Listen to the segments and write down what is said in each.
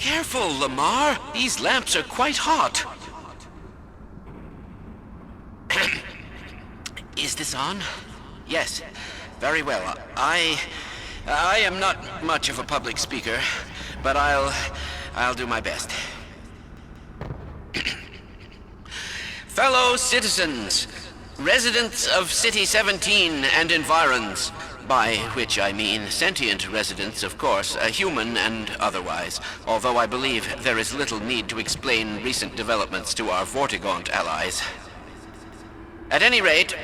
Careful, Lamar. These lamps are quite hot. Is this on? Yes. Very well. I am not much of a public speaker, but I'll do my best. Fellow citizens, residents of City 17 and environs, by which I mean sentient residents, of course, human and otherwise, although I believe there is little need to explain recent developments to our Vortigaunt allies. At any rate,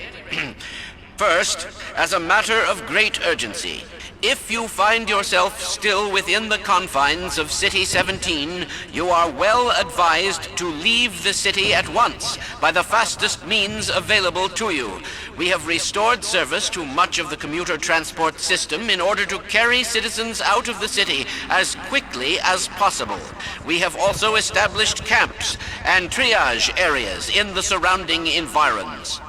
first, as a matter of great urgency, if you find yourself still within the confines of City 17, you are well advised to leave the city at once by the fastest means available to you. We have restored service to much of the commuter transport system in order to carry citizens out of the city as quickly as possible. We have also established camps and triage areas in the surrounding environs.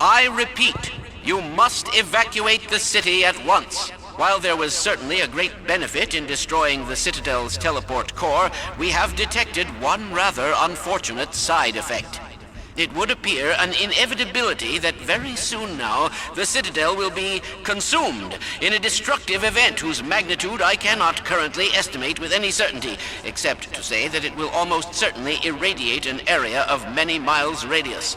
I repeat, you must evacuate the city at once. While there was certainly a great benefit in destroying the Citadel's teleport core, we have detected one rather unfortunate side effect. It would appear an inevitability that very soon now the Citadel will be consumed in a destructive event whose magnitude I cannot currently estimate with any certainty, except to say that it will almost certainly irradiate an area of many miles radius.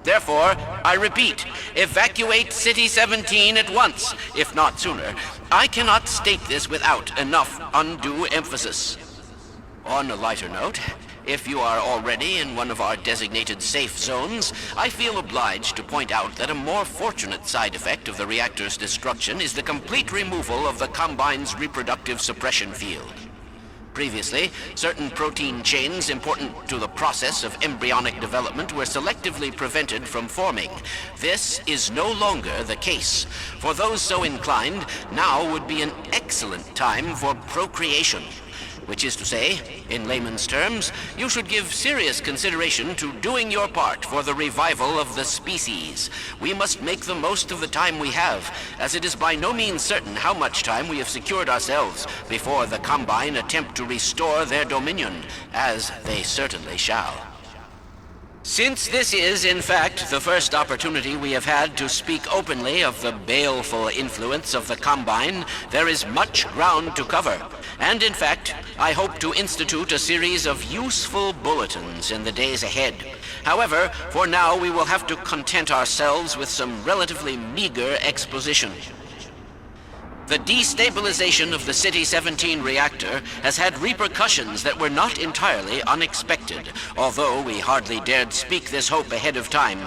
Therefore, I repeat, evacuate City 17 at once, if not sooner. I cannot state this without enough undue emphasis. On a lighter note, if you are already in one of our designated safe zones, I feel obliged to point out that a more fortunate side effect of the reactor's destruction is the complete removal of the Combine's reproductive suppression field. Previously, certain protein chains important to the process of embryonic development were selectively prevented from forming. This is no longer the case. For those so inclined, now would be an excellent time for procreation. Which is to say, in layman's terms, you should give serious consideration to doing your part for the revival of the species. We must make the most of the time we have, as it is by no means certain how much time we have secured ourselves before the Combine attempt to restore their dominion, as they certainly shall. Since this is, in fact, the first opportunity we have had to speak openly of the baleful influence of the Combine, there is much ground to cover. And in fact, I hope to institute a series of useful bulletins in the days ahead. However, for now we will have to content ourselves with some relatively meager exposition. The destabilization of the City 17 reactor has had repercussions that were not entirely unexpected, although we hardly dared speak this hope ahead of time.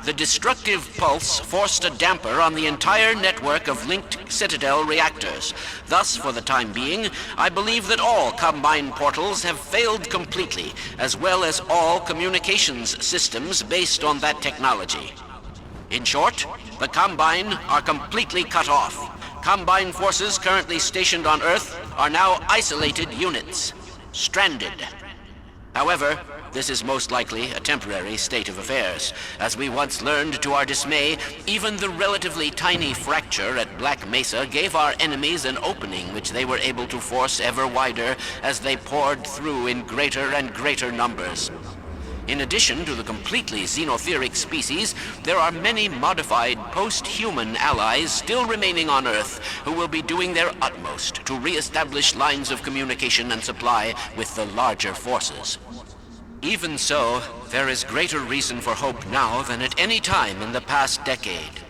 The destructive pulse forced a damper on the entire network of linked Citadel reactors. Thus, for the time being, I believe that all Combine portals have failed completely, as well as all communications systems based on that technology. In short, the Combine are completely cut off. Combine forces currently stationed on Earth are now isolated units, stranded. However, this is most likely a temporary state of affairs. As we once learned to our dismay, even the relatively tiny fracture at Black Mesa gave our enemies an opening which they were able to force ever wider as they poured through in greater and greater numbers. In addition to the completely xenotheric species, there are many modified post-human allies still remaining on Earth who will be doing their utmost to re-establish lines of communication and supply with the larger forces. Even so, there is greater reason for hope now than at any time in the past decade.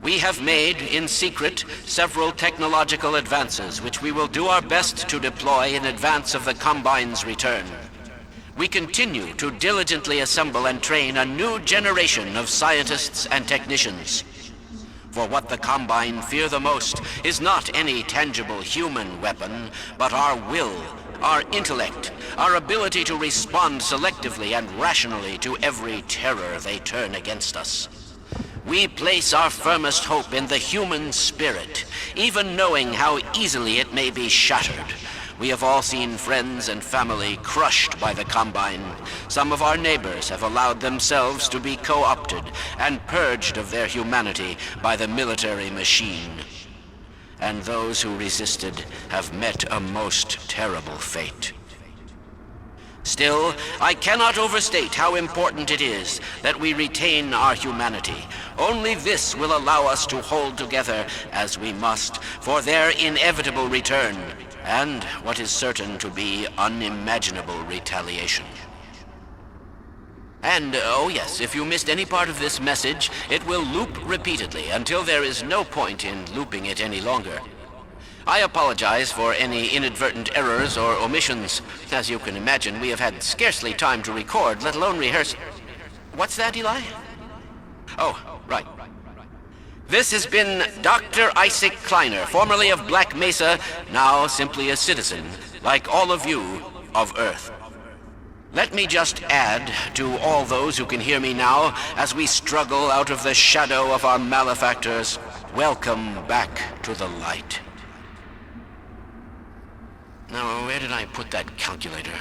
We have made, in secret, several technological advances which we will do our best to deploy in advance of the Combine's return. We continue to diligently assemble and train a new generation of scientists and technicians. For what the Combine fear the most is not any tangible human weapon, but our will, our intellect, our ability to respond selectively and rationally to every terror they turn against us. We place our firmest hope in the human spirit, even knowing how easily it may be shattered. We have all seen friends and family crushed by the Combine. Some of our neighbors have allowed themselves to be co-opted and purged of their humanity by the military machine. and those who resisted have met a most terrible fate. Still, I cannot overstate how important it is that we retain our humanity. Only this will allow us to hold together as we must for their inevitable return, and what is certain to be unimaginable retaliation. And, oh yes, if you missed any part of this message, it will loop repeatedly until there is no point in looping it any longer. I apologize for any inadvertent errors or omissions. As you can imagine, we have had scarcely time to record, let alone rehearse. What's that, Eli? Oh, right. This has been Dr. Isaac Kliener, formerly of Black Mesa, now simply a citizen, like all of you, of Earth. Let me just add to all those who can hear me now, as we struggle out of the shadow of our malefactors, welcome back to the light. Now, where did I put that calculator?